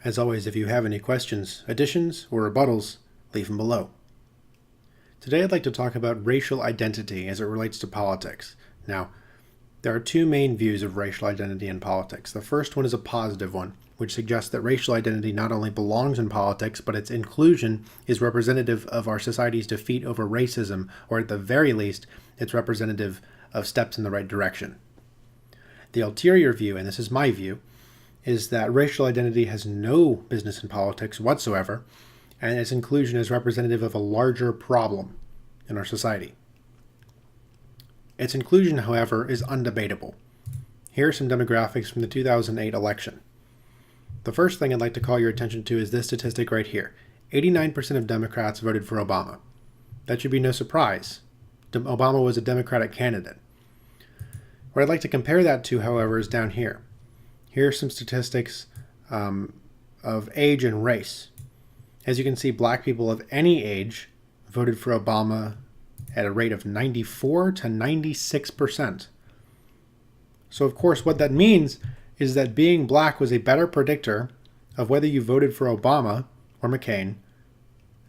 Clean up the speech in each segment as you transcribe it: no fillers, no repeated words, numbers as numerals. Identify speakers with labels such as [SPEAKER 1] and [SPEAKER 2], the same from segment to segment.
[SPEAKER 1] As always, if you have any questions, additions, or rebuttals, leave them below. Today I'd like to talk about racial identity as it relates to politics. Now, there are two main views of racial identity in politics. The first one is a positive one, which suggests that racial identity not only belongs in politics, but its inclusion is representative of our society's defeat over racism, or at the very least, it's representative of steps in the right direction. The ulterior view, and this is my view, is that racial identity has no business in politics whatsoever, and its inclusion is representative of a larger problem in our society. Its inclusion, however, is undebatable. Here are some demographics from the 2008 election. The first thing I'd like to call your attention to is this statistic right here. 89% of Democrats voted for Obama. That should be no surprise. Obama was a Democratic candidate. What I'd like to compare that to, however, is down here. Here are some statistics of age and race. As you can see, black people of any age voted for Obama at a rate of 94 to 96%. So of course what that means is that being black was a better predictor of whether you voted for Obama or McCain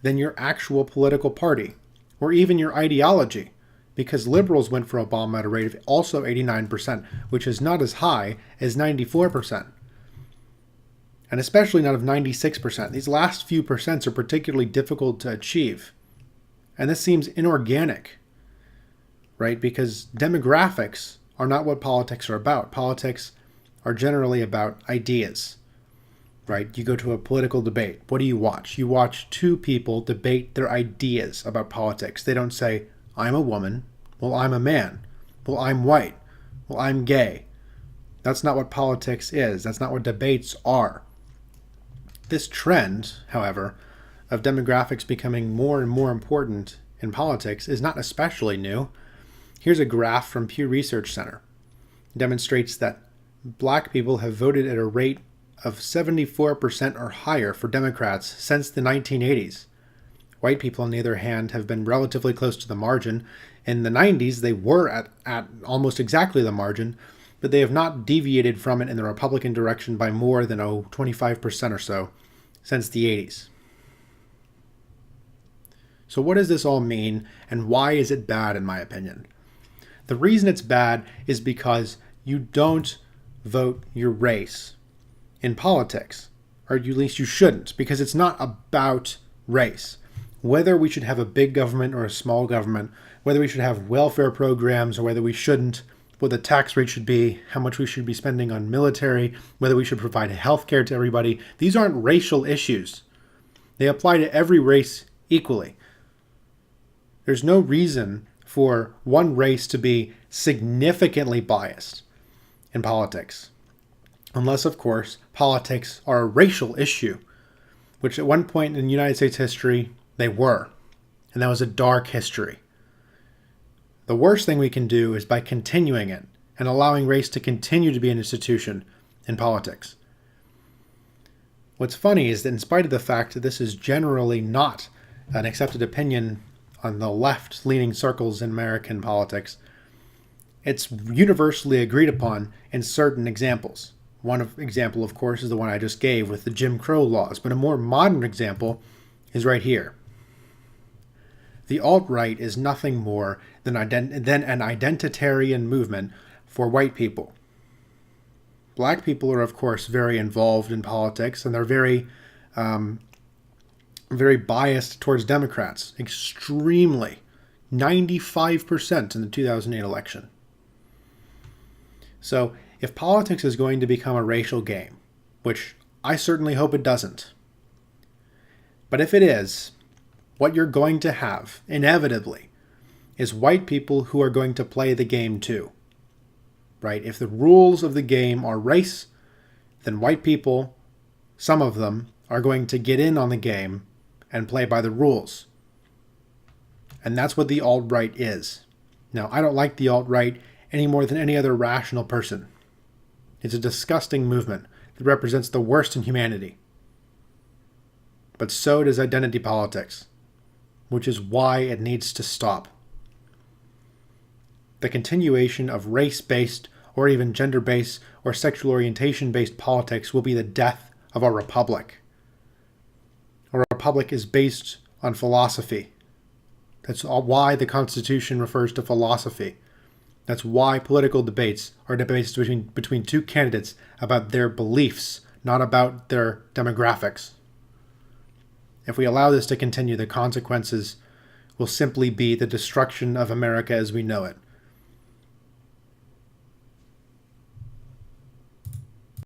[SPEAKER 1] than your actual political party or even your ideology, because liberals went for Obama at a rate of also 89%, which is not as high as 94%. And especially not of 96%. These last few percents are particularly difficult to achieve. And this seems inorganic, right? Because demographics are not what politics are about. Politics are generally about ideas, right? You go to a political debate. What do you watch? You watch two people debate their ideas about politics. They don't say, I'm a woman. Well, I'm a man. Well, I'm white. Well, I'm gay. That's not what politics is. That's not what debates are. This trend, however, of demographics becoming more and more important in politics is not especially new. Here's a graph from Pew Research Center. It demonstrates that black people have voted at a rate of 74% or higher for Democrats since the 1980s. White people, on the other hand, have been relatively close to the margin. In the 90s, they were at almost exactly the margin, but they have not deviated from it in the Republican direction by more than 25% or so since the 80s. So what does this all mean, and why is it bad in my opinion? The reason it's bad is because you don't vote your race in politics, or at least you shouldn't, because it's not about race. Whether we should have a big government or a small government, whether we should have welfare programs or whether we shouldn't, what the tax rate should be, how much we should be spending on military, whether we should provide health care to everybody, these aren't racial issues. They apply to every race equally. There's no reason for one race to be significantly biased in politics. Unless, of course, politics are a racial issue, which at one point in United States history, they were. And that was a dark history. The worst thing we can do is by continuing it and allowing race to continue to be an institution in politics. What's funny is that in spite of the fact that this is generally not an accepted opinion on the left-leaning circles in American politics, it's universally agreed upon in certain examples. One example, of course, is the one I just gave with the Jim Crow laws, but a more modern example is right here. The alt-right is nothing more than an identitarian movement for white people. Black people are, of course, very involved in politics, and they're very biased towards Democrats. Extremely. 95% in the 2008 election. So, if politics is going to become a racial game, which I certainly hope it doesn't, but if it is, what you're going to have, inevitably, is white people who are going to play the game too. Right? If the rules of the game are race, then white people, some of them, are going to get in on the game and play by the rules. And that's what the alt-right is. Now, I don't like the alt-right any more than any other rational person. It's a disgusting movement that represents the worst in humanity. But so does identity politics, which is why it needs to stop. The continuation of race-based or even gender-based or sexual orientation-based politics will be the death of a republic. A republic is based on philosophy. That's why the Constitution refers to philosophy. That's why political debates are debates between two candidates about their beliefs, not about their demographics. If we allow this to continue, the consequences will simply be the destruction of America as we know it.